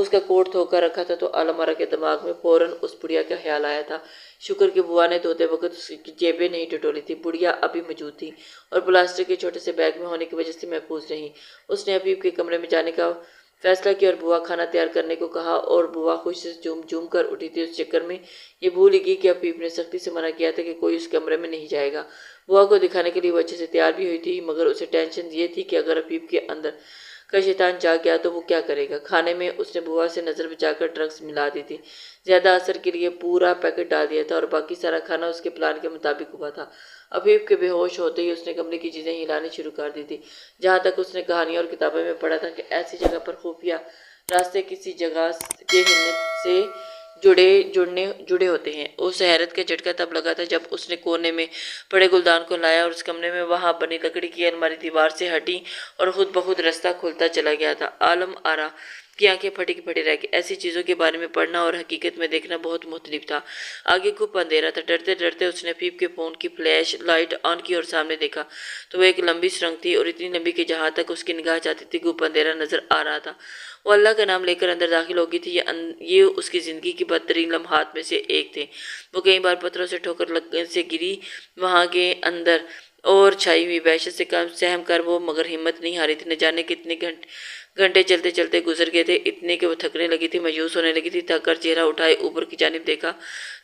اس کا کوٹ دھو کر رکھا تھا تو عالم آرا کے دماغ میں فوراً اس بڑھیا کا خیال آیا تھا۔ شکر کہ بوا نے دھوتے وقت اس کی جیبیں نہیں ٹٹولی تھی۔ بڑھیا ابھی موجود تھی اور پلاسٹک کے چھوٹے سے بیگ میں ہونے کی وجہ سے محفوظ رہی۔ اس نے حبیب کے کمرے میں جانے کا فیصلہ کیا اور بوا کھانا تیار کرنے کو کہا اور بوا خوشی سے جھوم جھوم کر اٹھی تھی۔ اس چکر میں یہ بھول ہی گئی کہ حبیب نے سختی سے منع کیا تھا کہ کوئی اس کمرے میں نہیں جائے گا۔ بوا کو دکھانے کے لیے وہ اچھے سے تیار بھی ہوئی تھی، مگر اسے ٹینشن یہ تھی کہ اگر حبیب کے اندر کا شیطان جاگ گیا تو وہ کیا کرے گا۔ کھانے میں اس نے بوا سے نظر بچا کر ڈرگس ملا دی تھی۔ زیادہ اثر کے لیے پورا پیکٹ ڈال دیا تھا اور باقی سارا کھانا اس کے پلان کے مطابق ہوا تھا۔ حبیب کے بے ہوش ہوتے ہی اس نے کمرے کی چیزیں ہلانی شروع کر دی تھی۔ جہاں تک اس نے کہانیاں اور کتابوں میں پڑھا تھا کہ ایسی جگہ پر خفیہ راستے کسی جگہ کے ہلنے سے جڑے ہوتے ہیں۔ اسے حیرت کا جھٹکا تب لگا تھا جب اس نے کونے میں پڑے گلدان کو لایا اور اس کمرے میں وہاں بنی لکڑی کی الماری دیوار سے ہٹی اور خود بخود رستہ کھلتا چلا گیا تھا۔ عالم آرا کی آنکھیں پھٹی کی پھٹی رہ گئی۔ ایسی چیزوں کے بارے میں پڑھنا اور حقیقت میں دیکھنا بہت مختلف تھا۔ آگے گھپ اندھیرا تھا۔ ڈرتے ڈرتے اس نے حبیب کے فون کی فلیش لائٹ آن کی اور سامنے دیکھا تو وہ ایک لمبی سرنگ تھی اور اتنی لمبی کہ جہاں تک اس کی نگاہ جاتی تھی گھپ اندھیرا نظر آ رہا تھا۔ وہ اللہ کا نام لے کر اندر داخل ہو گئی تھی۔ یہ اس کی زندگی کی بدترین لمحات میں سے ایک تھے۔ وہ کئی بار پتھروں سے ٹھوکر سے گری وہاں کے اندر اور چھائی ہوئی وحشت سے سہم کر وہ مگر ہمت نہیں ہاری تھی۔ نہ جانے کتنے گھنٹے چلتے چلتے گزر گئے تھے، اتنے کہ وہ تھکنے لگی تھی، مایوس ہونے لگی تھی۔ تھک کر چہرہ اٹھائے اوپر کی جانب دیکھا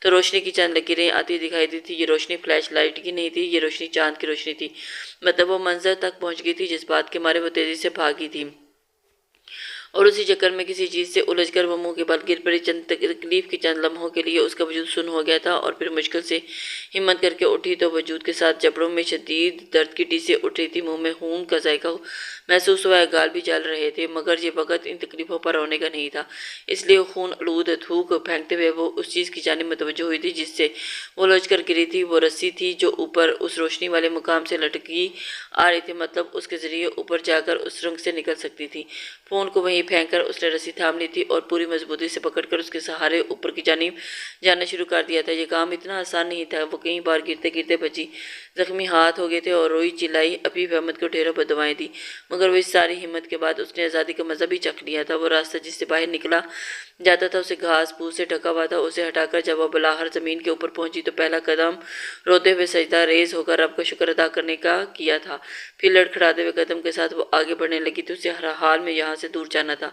تو روشنی کی چند لکیریں آتی دکھائی دی تھی۔ یہ روشنی فلیش لائٹ کی نہیں تھی، یہ روشنی چاند کی روشنی تھی۔ مطلب وہ منزل تک پہنچ گئی تھی جس بات کے مارے وہ تیزی سے بھاگی تھی اور اسی چکر میں کسی چیز سے الجھ کر وہ منہ کے بل گر پڑی۔ چند تکلیف کے چند لمحوں کے لیے اس کا وجود سن ہو گیا تھا اور پھر مشکل سے ہمت کر کے اٹھی تو وجود کے ساتھ جبڑوں میں شدید درد کی ٹیسیں اٹھ رہی تھی۔ منہ میں خون کا ذائقہ محسوس ہوا، گال بھی جل رہے تھے، مگر یہ وقت ان تکلیفوں پر رونے کا نہیں تھا۔ اس لیے خون آلود تھوک پھینکتے ہوئے وہ اس چیز کی جانب متوجہ ہوئی تھی جس سے وہ الجھ کر گری تھی۔ وہ رسی تھی جو اوپر اس روشنی والے مقام سے لٹکی آ رہی تھی، مطلب اس کے ذریعے اوپر جا کر اس سرنگ سے نکل سکتی تھی۔ فون کو وہیں پھینک کر اس نے رسی تھام لی تھی اور پوری مضبوطی سے پکڑ کر اس کے سہارے اوپر کی جانب جانا شروع کر دیا تھا۔ یہ کام اتنا آسان نہیں تھا۔ وہ کئی بار گرتے گرتے بچی، زخمی ہاتھ ہو گئے تھے اور روئی چلائی۔ حبیب احمد کو ڈھیروں بددعائیں دی، مگر وہ اس ساری ہمت کے بعد اس نے آزادی کا مزہ بھی چکھ لیا تھا۔ وہ راستہ جس سے باہر نکلا جاتا تھا اسے گھاس پھوس سے ڈھکا ہوا تھا۔ اسے ہٹا کر جب وہ بلاہر زمین کے اوپر پہنچی تو پہلا قدم روتے ہوئے سجدہ ریز ہو کر رب کا شکر ادا کرنے کا کیا تھا، پھر لڑکھڑاتے ہوئے قدم کے ساتھ وہ آگے بڑھنے لگی تھی۔ اسے ہر حال میں یہاں سے دور جانا تھا،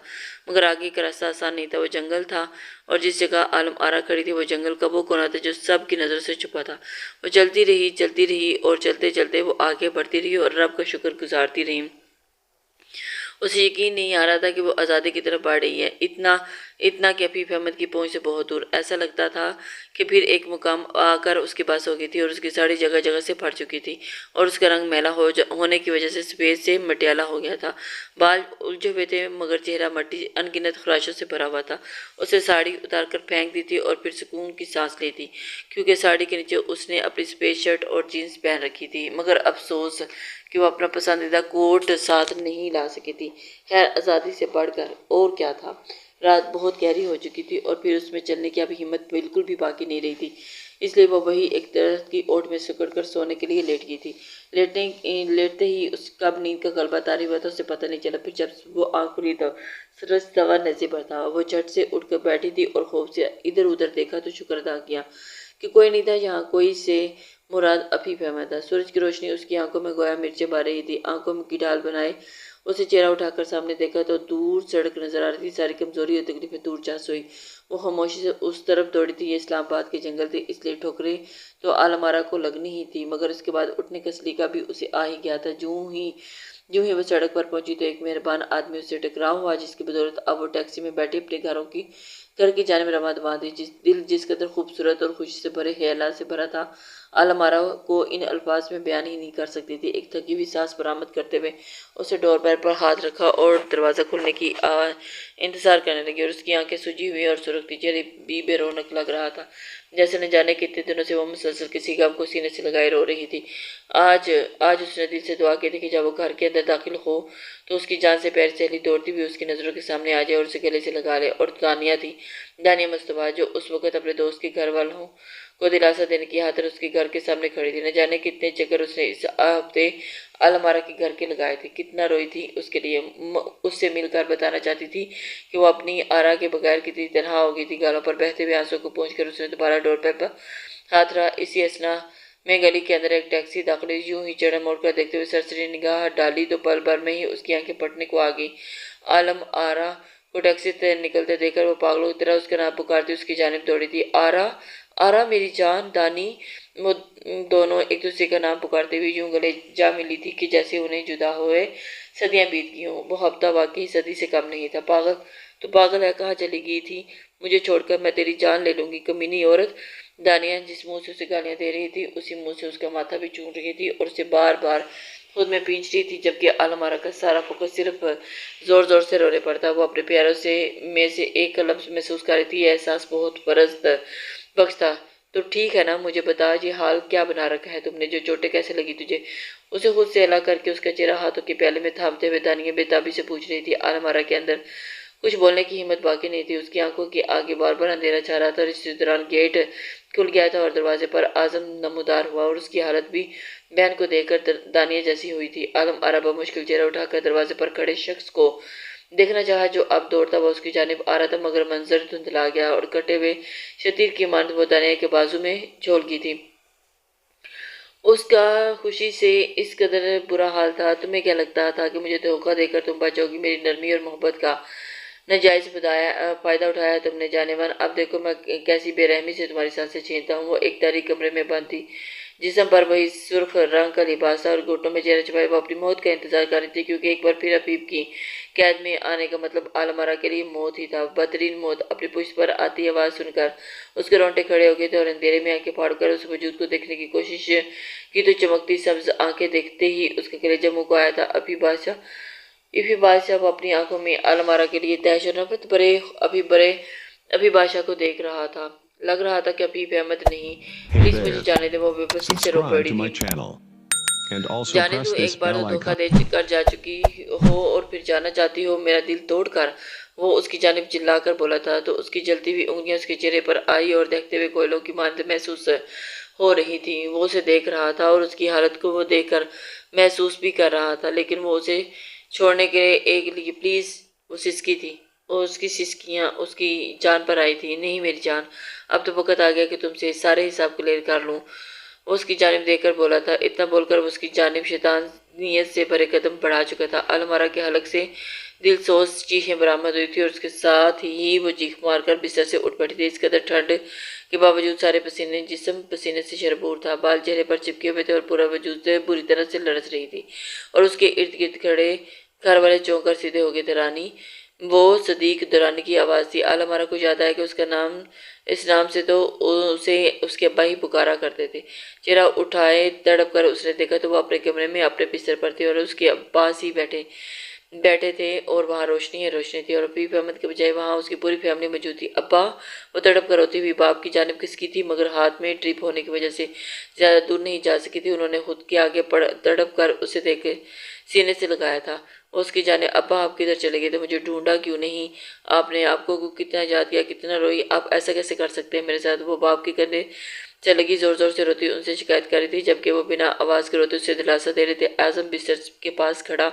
مگر آگے کا راستہ آسان نہیں تھا۔ وہ جنگل تھا اور جس جگہ عالم آرا کھڑی تھی وہ جنگل کا وہ کونا تھا جو سب کی نظروں سے چھپا تھا۔ وہ چلتی رہی اور چلتے چلتے وہ آگے بڑھتی رہی اور رب کا شکر گزارتی رہی۔ اسے یقین نہیں آ رہا تھا کہ وہ آزادی کی طرف بڑھ رہی ہے، اتنا کہ حبیب احمد کی پہنچ سے بہت دور۔ ایسا لگتا تھا کہ پھر ایک مقام آ کر اس کے پاس ہو گئی تھی اور اس کی ساڑی جگہ جگہ سے پھٹ چکی تھی اور اس کا رنگ میلا ہونے کی وجہ سے سفید سے مٹیالہ ہو گیا تھا۔ بال الجھے ہوئے تھے مگر چہرہ مٹی ان گنت خراشوں سے بھرا ہوا تھا۔ اسے ساڑی اتار کر پھینک دی تھی اور پھر سکون کی سانس لی تھی، کیونکہ ساڑی کے نیچے اس نے اپنی سفید شرٹ اور جینس پہن رکھی تھی، مگر افسوس کہ وہ اپنا پسندیدہ کوٹ ساتھ نہیں لا سکی تھی۔ خیر، آزادی سے بڑھ کر اور کیا تھا۔ رات بہت گہری ہو چکی تھی اور پھر اس میں چلنے کی اب ہمت بالکل بھی باقی نہیں رہی تھی، اس لیے وہ وہی ایک درخت کی اوٹ میں سکڑ کر سونے کے لیے لیٹ گئی تھی۔ لیٹتے ہی اس کب نیند کا غلبہ طاری ہوا تھا اسے پتہ نہیں چلا۔ پھر جب وہ آنکھ کھلی تو سورج سوا نصیب پر تھا۔ وہ جھٹ سے اٹھ کر بیٹھی تھی اور خوف سے ادھر ادھر دیکھا تو شکر ادا کیا کہ کوئی نہیں تھا یہاں۔ کوئی سے مراد حبیب احمد تھا۔ سورج کی روشنی اس کی آنکھوں میں گویا مرچیں بار رہی تھی۔ آنکھوں کی ڈال بنائے اسے چہرہ اٹھا کر سامنے دیکھا تو دور سڑک نظر آ رہی تھی۔ ساری کمزوری اور تکلیفیں دور جا سوئی۔ وہ خاموشی سے اس طرف دوڑی تھی۔ یہ اسلام آباد کے جنگل تھے، اس لیے ٹھوکریں تو عالم آرا کو لگنی ہی تھی، مگر اس کے بعد اٹھنے کا سلیقہ بھی اسے آ ہی گیا تھا۔ جوں ہی وہ سڑک پر پہنچی تو ایک مہربان آدمی اس سے ٹکراؤ ہوا، جس کی بدولت اب وہ ٹیکسی میں بیٹھے اپنے گھر کی جانب رواں دواں تھی۔ دل جس قدر خوبصورت اور خوشی سے بھرے خیالات سے بھرا تھا، عالم آرا کو ان الفاظ میں بیان ہی نہیں کر سکتی تھی۔ ایک تھکی ہوئی سانس برآمد کرتے ہوئے اسے ڈور بیل پر ہاتھ رکھا اور دروازہ کھلنے کی انتظار کرنے لگی اور اس کی آنکھیں سجی ہوئی اور سرخ تھی، چہرہ بھی بے رونق لگ رہا تھا، جیسے نہ جانے کتنے دنوں سے وہ مسلسل کسی غم کو سینے سے لگائے رو رہی تھی۔ آج اس نے دل سے دعا کی تھی کہ جب وہ گھر کے اندر داخل ہو تو اس کی جان سے پیاری سہیلی دوڑتی ہوئی اس کی نظروں کے سامنے آ جائے اور اسے گلے سے لگا لے۔ اور دانیہ تھی، دانیہ مصطفیٰ، جو اس وقت اپنے دوست کے گھر والوں کو دلاسا دینے کی خاطر اس کے گھر کے سامنے کھڑی تھی۔ نہ جانے کتنے چکر اس نے اس ہفتے المارا کے گھر کے لگائے تھے، کتنا روئی تھی اس کے لیے، اس سے مل کر بتانا چاہتی تھی کہ وہ اپنی آرا کے بغیر کتنی تنہا ہو گئی تھی۔ گالوں پر بہتے ہوئے آنسوں کو پونچھ کر اس نے دوبارہ ڈور پہ ہاتھ رہا۔ اسی اثنا میں گلی کے اندر ایک ٹیکسی داخل ہوئی۔ یوں ہی چڑھ موڑ کر دیکھتے ہوئے سرسری نگاہ ڈالی تو پل بھر میں ہی اس کی آنکھیں پھٹنے کو آ گئی۔ عالم آرا کو ٹیکسی سے نکلتے دیکھ کر وہ پاگلوں کی طرح اس کا نام پکارتی اس کی جانب دوڑی تھی۔ آرا، آرا میری جان، دانی۔ وہ دونوں ایک دوسرے کا نام پکارتے ہوئے یوں گلے جا ملی تھی کہ جیسے انہیں جدا ہوئے صدیاں بیت گئی ہوں۔ وہ ہفتہ واقعی صدی سے کم نہیں تھا۔ پاگل، تو پاگل ہے، کہاں چلی گئی تھی؟ مجھے چھوڑ کر میں تیری جان لے لوں گی، کمینی عورت۔ دانیہ جس منہ سے اسے گالیاں دے رہی تھی اسی منہ سے اس کا ماتھا بھی چوم رہی تھی اور اسے بار بار خود میں پینچ رہی تھی، جبکہ عالم آرا کا سارا فوکس صرف زور زور سے رونے پر تھا۔ وہ اپنے پیاروں میں سے ایک کا لفظ محسوس کر رہی تھی۔ یہ احساس بہت فرزد بخش تھا۔ تو ٹھیک ہے نا، مجھے بتا یہ حال کیا بنا رکھا ہے تم نے، جو چوٹیں کیسے لگی تجھے؟ اسے خود سے ہلا کر کے اس کا چہرہ ہاتھوں کے پیالے میں تھامتے ہوئے دانیہ بے تابی سے پوچھ رہی تھی۔ عالم آرا کے اندر کچھ بولنے کی ہمت باقی نہیں تھی۔ اس کی آنکھوں کے آگے بار بار اندھیرا چھا رہا تھا اور اسی دوران گیٹ کھل گیا تھا اور دروازے پر اعظم نمودار ہوا اور اس کی حالت بھی بہن کو دیکھ کر دانیہ جیسی ہوئی تھی۔ عالم آرا بمشکل چہرہ اٹھا کر دروازے پر کھڑے شخص کو دیکھنا چاہا جو اب دوڑتا ہوا اس کی جانب آ رہا تھا، مگر منظر دھندلا گیا اور کٹے ہوئے شتیر کی مانند وہ دانیہ کے بازو میں جھول گئی تھی۔ اس کا خوشی سے اس قدر برا حال تھا۔ تمہیں کیا لگتا تھا کہ مجھے دھوکہ دے کر تم بچ جاؤ گی؟ میری نرمی اور محبت کا ناجائز فائدہ اٹھایا تم نے جانے من۔ اب دیکھو میں کیسی بے رحمی سے تمہاری سانسیں چھینتا ہوں۔ وہ ایک تاریک کمرے میں بند تھی، جسم پر وہی سرخ رنگ کا لباس تھا اور گھٹنوں میں چہرہ چھپائے وہ اپنی موت کا انتظار کر رہی تھی، کیونکہ ایک بار پھر حبیب کی قید میں آنے کا مطلب عالم آرا کے لیے موت ہی تھا، بدترین موت۔ اپنی پشت پر آتی آواز سن کر اس کے رونگٹے کھڑے ہو گئے تھے اور اندھیرے میں آنکھیں پھاڑ کر اس وجود کو دیکھنے کی کوشش کی تو چمکتی سبز آنکھیں دیکھتے ہی اس کا کلیجہ منہ کو آیا تھا۔ ابھی بادشاہ وہ اپنی آنکھوں میں عالم آرا کے لیے دہشت اور نفرت بھرے ابھی بادشاہ کو دیکھ رہا تھا۔ لگ رہا تھا کہ ابھی احمد نہیں، Hey پلیز مجھے there, جانے دے۔ وہ بے بسی سے رو subscribe پڑی to my تھی۔ channel and also جانے press دو، this ایک بار تو bell دھوکہ icon. دے کر جا چکی ہو اور پھر جانا چاہتی ہو میرا دل توڑ کر، وہ اس کی جانب چلا کر بولا تھا تو اس کی جلتی ہوئی انگلیاں اس کے چہرے پر آئی اور دیکھتے ہوئے کوئلوں کی مانند محسوس ہو رہی تھی۔ وہ اسے دیکھ رہا تھا اور اس کی حالت کو وہ دیکھ کر محسوس بھی کر رہا تھا، لیکن وہ اسے چھوڑنے کے لیے پلیز، وہ سسکی تھی، اور اس کی سسکیاں اس کی جان پر آئی تھی۔ نہیں میری جان، اب تو وقت آ گیا کہ تم سے سارے حساب کلیئر کر لوں، وہ اس کی جانب دیکھ کر بولا تھا۔ اتنا بول کر وہ اس کی جانب شیطانیت سے بھرے قدم بڑھا چکا تھا۔ عالم آرا کے حلق سے دل سوز چیخیں برآمد ہوئی تھی اور اس کے ساتھ ہی وہ چیخ مار کر بستر سے اٹھ بیٹھی تھی۔ اس قدر ٹھنڈ کے باوجود سارے جسم پسینے سے شربور تھا، بال چہرے پر چپکے ہوئے تھے اور پورا وجود بری طرح سے لرز رہی تھی اور اس کے ارد گرد کھڑے گھر والے چونک کر سیدھے ہو گئے تھے۔ رانی، وہ صدیق درانی کی آواز تھی۔ عالم آرا کو یاد آیا کہ اس نام سے تو اسے اس کے ابا ہی پکارا کرتے تھے۔ چہرہ اٹھائے تڑپ کر اس نے دیکھا تو وہ اپنے کمرے میں اپنے بستر پر تھی اور اس کے پاس ہی بیٹھے تھے اور وہاں روشنی تھی اور حبیب احمد کے بجائے وہاں اس کی پوری فیملی موجود تھی۔ ابا، وہ تڑپ کر روتی ہوئی باپ کی جانب کھسکی تھی، مگر ہاتھ میں ڈرپ ہونے کی وجہ سے زیادہ دور نہیں جا سکی تھی۔ انہوں نے خود کے آگے تڑپ کر اسے دیکھ سینے سے لگایا تھا۔ اس کی جانب، ابا آپ کدھر چلے گئے تھے؟ مجھے ڈھونڈا کیوں نہیں آپ نے؟ آپ کو کتنا یاد کیا، کتنا روئی، آپ ایسا کیسے کر سکتے ہیں میرے ساتھ؟ وہ باپ کے کندھے سے لگی زور زور سے روتی ان سے شکایت کر رہی تھی، جبکہ وہ بنا آواز کے روتے اسے دلاسا دے رہے تھے۔ اعظم بستر کے پاس کھڑا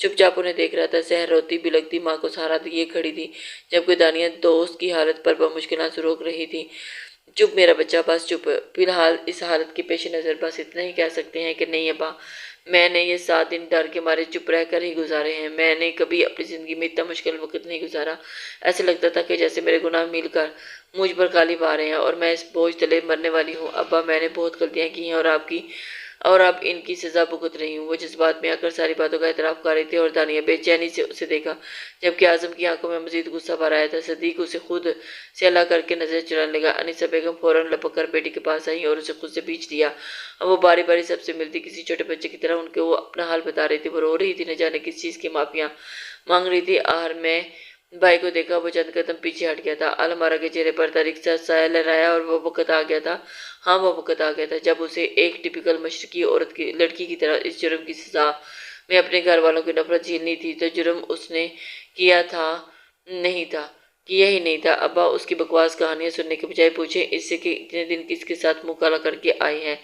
چپ چاپ انہیں دیکھ رہا تھا۔ سحر روتی بلکتی ماں کو سہارا دیے کھڑی تھی، جبکہ دانیہ دوست کی حالت پر بمشکل آنسو روک رہی تھی۔ چپ میرا بچہ، بس چپ۔ فی الحال اس حالت کے پیش نظر بس اتنا ہی کہہ سکتے ہیں کہ نہیں ابا، میں نے یہ 7 دن ڈر کے مارے چپ رہ کر ہی گزارے ہیں۔ میں نے کبھی اپنی زندگی میں اتنا مشکل وقت نہیں گزارا۔ ایسے لگتا تھا کہ جیسے میرے گناہ مل کر مجھ پر غالب آ رہے ہیں اور میں اس بوجھ تلے مرنے والی ہوں۔ ابا، میں نے بہت غلطیاں کی ہیں اور اب ان کی سزا بھگت رہی ہوں۔ وہ جذبات میں آ کر ساری باتوں کا اعتراف کر رہی تھی اور دانیہ بے چینی سے اسے دیکھا، جبکہ اعظم کی آنکھوں میں مزید غصہ بھر آیا تھا۔ صدیق اسے خود سے ہلا کر کے نظر چرانے لگا۔ انیسہ بیگم فوراً لپک کر بیٹی کے پاس آئیں اور اسے خود سے بھیج دیا۔ اب وہ باری باری سب سے ملتی کسی چھوٹے بچے کی طرح ان کو وہ اپنا حال بتا رہی تھی۔ وہ رو رہی تھی، نہ جانے کس چیز کی معافیاں مانگ رہی تھی۔ آخر میں بھائی کو دیکھا، وہ چند قدم پیچھے ہٹ گیا تھا۔ عالم آرا کے چہرے پر تاریک سا سایہ لہرایا اور وہ وقت آ گیا تھا، ہاں وہ وقت آ گیا تھا جب اسے ایک ٹپیکل مشرقی لڑکی کی طرح اس جرم کی سزا میں اپنے گھر والوں کی نفرت جھیلنی تھی۔ تو جرم اس نے کیا تھا نہیں تھا، کیا ہی نہیں تھا۔ ابا اس کی بکواس کہانیاں سننے کے بجائے پوچھیں اس سے کہ اتنے دن کس کے ساتھ منہ کالا کر کے آئی ہیں۔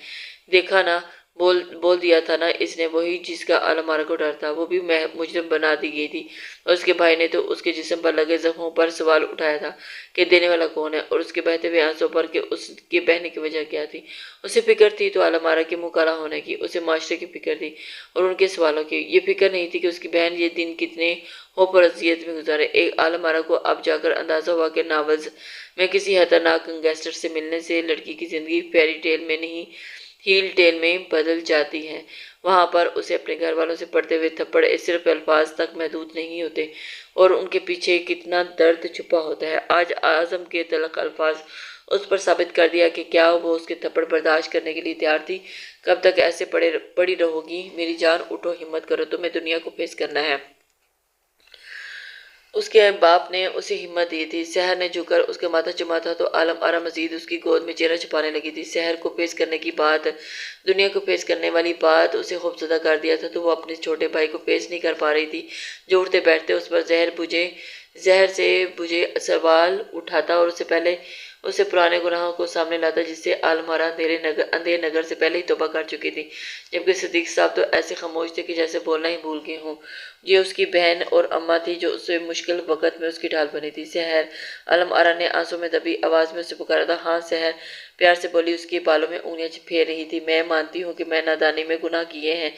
دیکھا نا، بول دیا تھا نا اس نے، وہی جس کا عالم آرا کو ڈر تھا، وہ بھی مجرم بنا دی گئی تھی۔ اور اس کے بھائی نے تو اس کے جسم پر لگے زخموں پر سوال اٹھایا تھا کہ دینے والا کون ہے، اور اس کے بہتے ہوئے آنسوں پر کہ اس کے بہنے کی وجہ کیا تھی۔ اسے فکر تھی تو عالم آرا کے منہ کالا ہونے کی، اسے معاشرے کی فکر تھی اور ان کے سوالوں کی۔ یہ فکر نہیں تھی کہ اس کی بہن یہ دن کتنے ہوپ اور اذیت میں گزارے۔ ایک عالم آرا کو اب جا کر اندازہ ہوا کہ ناولز میں کسی خطرناک گینگسٹر سے ملنے سے لڑکی کی زندگی فیری ٹیل میں نہیں ہیل ٹیل میں بدل جاتی ہے۔ وہاں پر اسے اپنے گھر والوں سے پڑتے ہوئے تھپڑ صرف الفاظ تک محدود نہیں ہوتے اور ان کے پیچھے کتنا درد چھپا ہوتا ہے۔ آج اعظم کے تلخ الفاظ اس پر ثابت کر دیا کہ کیا وہ اس کے تھپڑ برداشت کرنے کے لیے تیار تھی۔ کب تک ایسے پڑی رہو گی میری جان، اٹھو، ہمت کرو، تمہیں دنیا کو فیس کرنا ہے۔ اس کے باپ نے اسے ہمت دی تھی۔ سحر نے جھک کر اس کا ماتھا چوما تھا تو عالم آرا مزید اس کی گود میں چہرہ چھپانے لگی تھی۔ سحر کو فیس کرنے کی بات، دنیا کو فیس کرنے والی بات اسے خوفزدہ کر دیا تھا تو وہ اپنے چھوٹے بھائی کو فیس نہیں کر پا رہی تھی جو اٹھتے بیٹھتے اس پر زہر سے بجھے سوال اٹھاتا اور اسے پرانے گناہوں کو سامنے لاتا جس سے عالم آرا اندھیر نگر سے پہلے ہی توبہ کر چکی تھی، جبکہ صدیق صاحب تو ایسے خاموش تھے کہ جیسے بولنا ہی بھول گئے ہوں۔ یہ اس کی بہن اور اماں تھی جو اس سے مشکل وقت میں اس کی ڈھال بنی تھی۔ سحر، عالم آرا نے آنسوں میں دبی آواز میں اسے پکارا تھا۔ ہاں سحر، پیار سے بولی، اس کے بالوں میں انگلیاں پھیر رہی تھی۔ میں مانتی ہوں کہ میں نادانی میں گناہ کیے ہیں،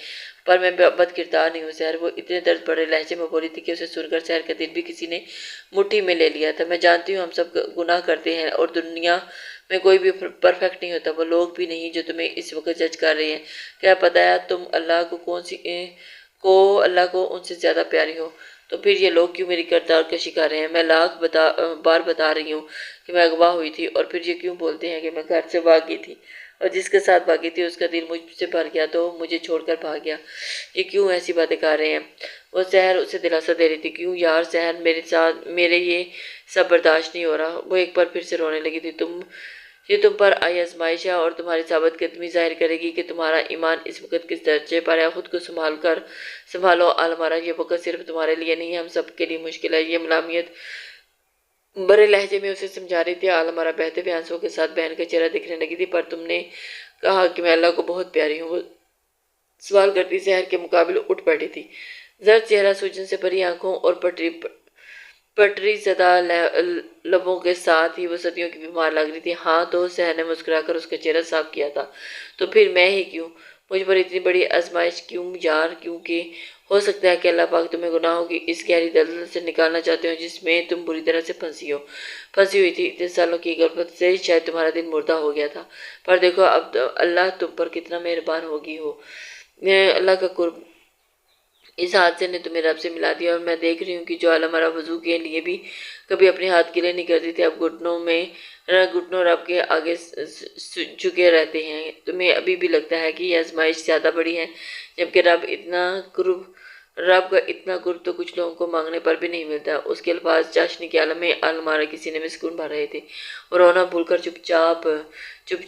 پر میں بد کردار نہیں ہوں سحر۔ وہ اتنے درد بھرے لہجے میں بولی تھی کہ اسے سن کر سحر کا دل بھی کسی نے مٹھی میں لے لیا تھا۔ میں جانتی ہوں ہم سب گناہ کرتے ہیں اور دنیا میں کوئی بھی پرفیکٹ نہیں ہوتا، وہ لوگ بھی نہیں جو تمہیں اس وقت جج کر رہے ہیں۔ کیا پتہ ہے تم اللہ کو ان سے زیادہ پیاری ہو، تو پھر یہ لوگ کیوں میری کردار کشی کر رہے ہیں؟ میں لاکھ بار بتا رہی ہوں کہ میں اغوا ہوئی تھی، اور پھر یہ کیوں بولتے ہیں کہ میں گھر سے بھاگی تھی اور جس کے ساتھ بھاگی تھی اس کا دل مجھ سے بھر گیا تو مجھے چھوڑ کر بھاگ گیا۔ یہ کیوں ایسی باتیں کر رہے ہیں؟ وہ سحر اسے دلاسا دے رہی تھی۔ کیوں یار سحر، میرے یہ سب برداشت نہیں ہو رہا۔ وہ ایک بار پھر سے رونے لگی تھی۔ یہ تم پر آئی آزمائش ہے اور تمہاری ثابت قدمی ظاہر کرے گی کہ تمہارا ایمان اس وقت کس درجے پر ہے۔ خود کو سنبھالو عالم آرا، یہ وقت صرف تمہارے لیے نہیں ہم سب کے لیے مشکل ہے۔ یہ ملامت برے لہجے میں اسے سمجھا رہی تھی۔ عالم آرا بہتے ہوئے آنسوں کے ساتھ بہن کا چہرہ دیکھنے لگی تھی۔ پر تم نے کہا کہ میں اللہ کو بہت پیاری ہوں، وہ سوال کرتی سحر کے مقابل اٹھ بیٹھی تھی۔ زرد چہرہ، سوجن سے بھری آنکھوں اور پٹری زدہ لبوں کے ساتھ ہی وہ صدیوں کی بیمار لگ رہی تھی۔ ہاں تو سحر نے مسکرا کر اس کا چہرہ صاف کیا تھا۔ تو پھر میں ہی کیوں؟ مجھ پر اتنی بڑی آزمائش کیوں یار؟ کیونکہ ہو سکتا ہے کہ اللہ پاک تمہیں گناہوں کی اس گہری دلدل سے نکالنا چاہتے ہو جس میں تم بری طرح سے پھنسی ہوئی تھی۔ اتنے سالوں کی غفلت سے شاید تمہارا دل مردہ ہو گیا تھا، پر دیکھو اب اللہ تم پر کتنا مہربان ہو۔ اللہ کا قرب، اس حادثے نے تمہیں رب سے ملا دیا، اور میں دیکھ رہی ہوں کہ جو عالم آرا وضو کے لیے بھی کبھی اپنے ہاتھ گیلے نہیں کرتی تھی، اب گھٹنوں رب کے آگے جھکے رہتے ہیں۔ تمہیں ابھی بھی لگتا ہے کہ یہ آزمائش زیادہ بڑی ہے، جبکہ رب کا اتنا قرب تو کچھ لوگوں کو مانگنے پر بھی نہیں ملتا۔ اس کے الفاظ چاشنی کے عالم میں عالم آرا کے سینے میں سکون بھر رہے تھے۔ وہ رونا بھول کر چپ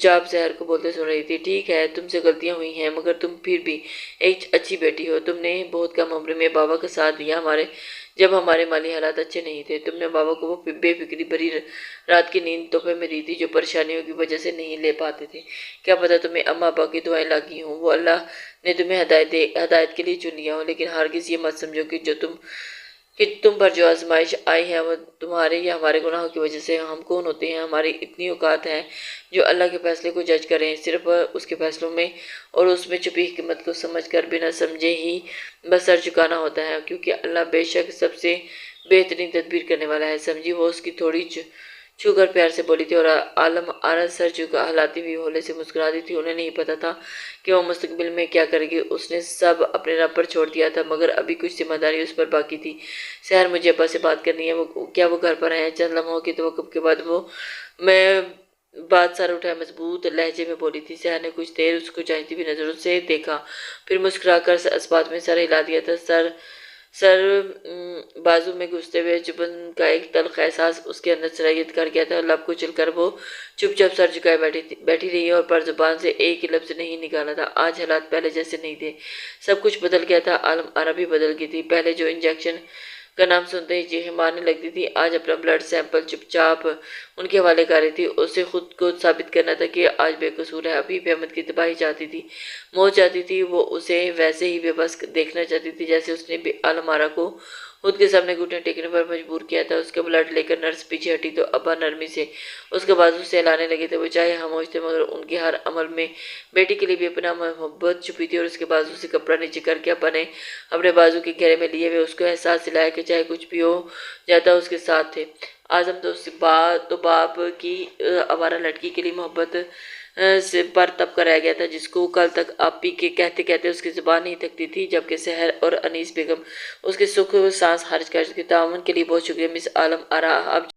چاپ سحر کو بولتے سن رہی تھی۔ ٹھیک ہے، تم سے غلطیاں ہوئی ہیں، مگر تم پھر بھی ایک اچھی بیٹی ہو۔ تم نے بہت کم عمر میں بابا کا ساتھ دیا جب ہمارے مالی حالات اچھے نہیں تھے۔ تم نے بابا کو وہ بے فکری بھری رات کی نیند تحفے میں دی تھی جو پریشانیوں کی وجہ سے نہیں لے پاتے تھے۔ کیا پتہ تمہیں اماں ابا کی دعائیں لاگی ہوں، وہ اللہ نے تمہیں ہدایت کے لیے چن لیا ہو، لیکن ہرگز یہ مت سمجھو کہ تم پر جو آزمائش آئی ہے وہ تمہارے یا ہمارے گناہوں کی وجہ سے۔ ہم کون ہوتے ہیں، ہماری اتنی اوقات ہے جو اللہ کے فیصلے کو جج کریں، صرف اس کے فیصلوں میں اور اس میں چھپی حکمت کو سمجھ کر بنا سمجھے ہی بس سر جھکانا ہوتا ہے، کیونکہ اللہ بے شک سب سے بہترین تدبیر کرنے والا ہے۔ سمجھی؟ وہ اس کی تھوڑی چھو کر پیار سے بولی تھی، اور عالم آرا سر ہلاتی ہوئی ہولے سے مسکراتی تھی۔ انہیں نہیں پتا تھا کہ وہ مستقبل میں کیا کرے گی، اس نے سب اپنے رب پر چھوڑ دیا تھا، مگر ابھی کچھ ذمہ داری اس پر باقی تھی۔ سحر، مجھے ابا سے بات کرنی ہے، کیا وہ گھر پر ہیں؟ چند لمحوں کی توقف کے بعد میں بات سر اٹھائے مضبوط لہجے میں بولی تھی۔ سحر نے کچھ دیر اس کو جانچتی ہوئی نظروں سے دیکھا، پھر مسکرا کر اس بات میں سر ہلا دیا تھا۔ سر بازو میں گھستے ہوئے چبھن کا ایک تلخ احساس اس کے اندر سرایت کر گیا تھا۔ لب کچل کر وہ چپ چاپ سر جھکائے بیٹھی رہی اور پر زبان سے ایک لفظ نہیں نکالا تھا۔ آج حالات پہلے جیسے نہیں تھے، سب کچھ بدل گیا تھا۔ عالم آرا بھی بدل گئی تھی۔ پہلے جو انجیکشن کا نام سنتے ہی چیخیں مارنے لگتی تھی۔ آج اپنا بلڈ سیمپل چپ چاپ ان کے حوالے کر رہی تھی۔ اسے خود کو ثابت کرنا تھا کہ آج بے قصور ہے۔ ابھی احمد کی تباہی چاہتی تھی، موت چاہتی تھی۔ وہ اسے ویسے ہی بے بس دیکھنا چاہتی تھی جیسے اس نے عالم آرا کو خود کے سامنے گھٹنے ٹیکنے پر مجبور کیا تھا۔ اس کا بلڈ لے کر نرس پیچھے ہٹی تو ابا نرمی سے اس کے بازو سے ہلانے لگے تھے۔ وہ چاہے خاموش تھے مگر ان کے ہر عمل میں بیٹی کے لیے بے پناہ محبت چھپی تھی، اور اس کے بازو سے کپڑا نیچے کر کے ابا نے اپنے بازو کے گھیرے میں لیے ہوئے اس کو احساس دلایا کہ چاہے کچھ بھی ہو جاتا اس کے ساتھ تھے۔ اعظم تو باپ کی آوارہ لڑکی کے لیے محبت سے پر تپ کر رہ گیا تھا، جس کو کل تک آپی کے کہتے کہتے اس کی زبان نہیں تھکتی تھی، جبکہ سحر اور انیس بیگم اس کے سکھ سانس خارج کر چکی۔ تعاون کے لیے بہت شکریہ مس عالم آرا، اب